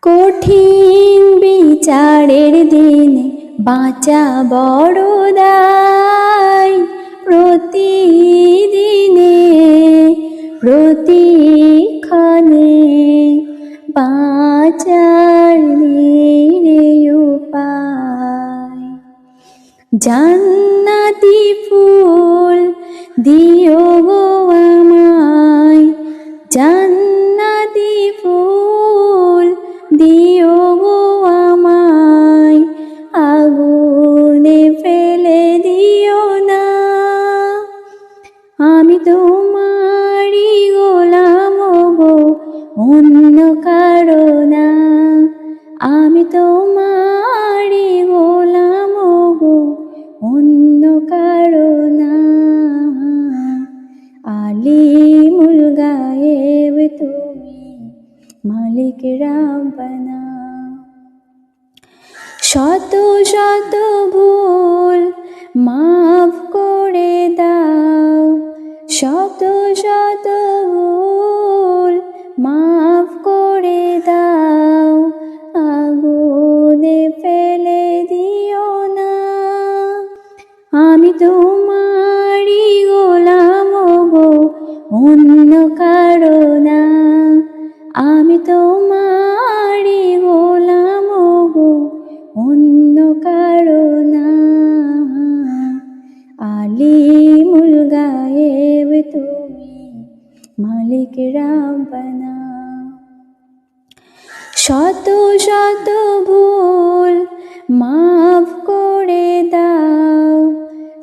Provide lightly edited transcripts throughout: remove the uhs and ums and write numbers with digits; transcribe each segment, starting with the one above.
কঠিন বিচারের দিনে বাঁচা বড় দায়, প্রতিদিনে প্রতিক্ষণে বাঁচার উপায়। জান্নাতি ফুল দিও গো আমায়, জান্নাতি ফুল দিও গো আমায়, আগুনে ফেলে দিও না। আমি তোমারই গোলাম গো, অন্য কারো না। আমি তোমারই গোলাম গো, অন্য কারো না। আলিমুল গায়েব তুমি, মালিক রাব্বানা। শত শত ভুল মাফ করে দাও, শত শত ভুল মাফ করে দাও, আগুনে ফেলে দিও না। আমি তোমারই গোলাম গো, অন্য কারো না। আমি তোমারই গোলাম গো, অন্য কারো না। আলিমুল গায়েব তুমি, মালিক রাব্বানা। শত শত ভুল মাফ করে দাও,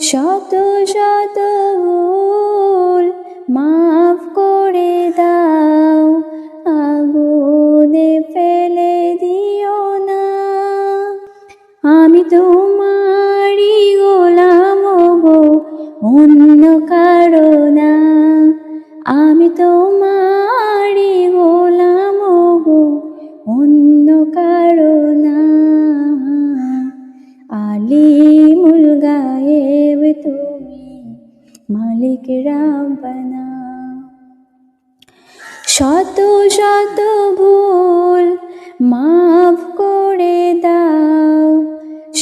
শত শত ভুল মাফ করে দাও, আগুনে ফেলে দিও না। আমি তোমারই গোলাম গো, অন্য কারো না। আমি তোমারই গোলাম গো, অন্য কারো না। আলিমুল গায়েব তুমি, মালিক রাব্বানা। শত শত ভুল মাফ করে দাও,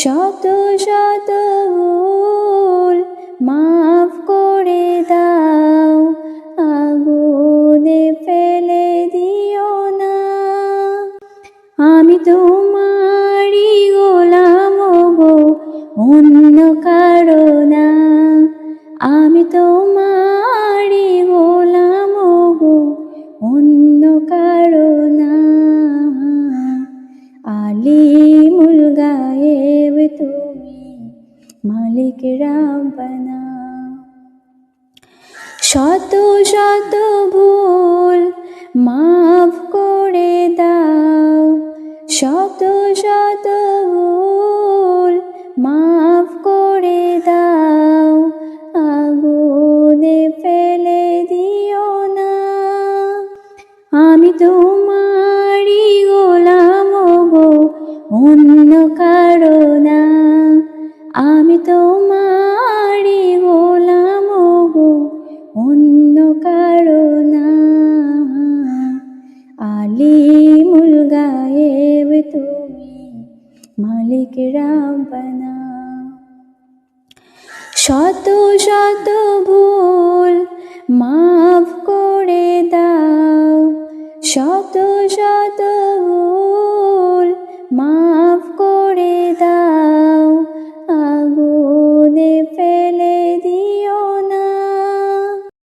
শত শত ভুল মাফ করে দাও, আগুনে ফেলে দিও না। আমি তোমারই গোলাম গো, অন্য কারো না। আমি তোমারই গোলাম গো, অন্য কারো না। আলিমুল গায়েব তুমি, মালিক রাব্বানা। শত শত ভুল মাফ করে দাও, শত শত ভুল মাফ করে দাও, আগুনে ফেলে দিও না। আমি তোমারই গোলাম গো, অন্য কারো না। আমি তোমারই গোলাম গো, অন্য কারো না। আলিমুল গায়েব তুমি, মালিক রাব্বানা। শত শত ভুল মাফ করে